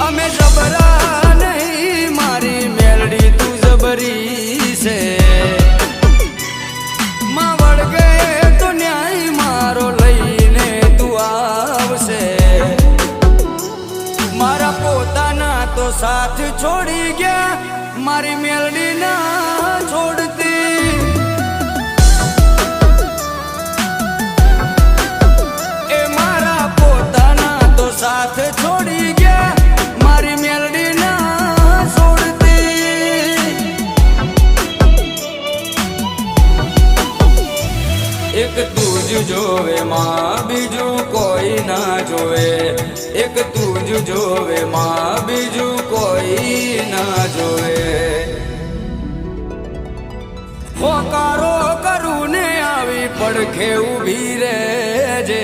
અમે જબરા નહીં મારી મેલડી તું જબરી છે માં વળગે તો ન્યાય મારો લઈને તું આવશે મારા પોતાના તો સાથ છોડી ગયા મારી મેલડી ના છોડતી એ મારા પોતાના તો સાથ છોડી ગયા મારી મેલડી ના છોડતી એક તું જ જોવે માં બીજું કોઈ ના જોવે એક તું જ જોવે માં બીજું કોઈ ના જોવે હોકારો કરું ને આવી પડખે ઊભી રહેજે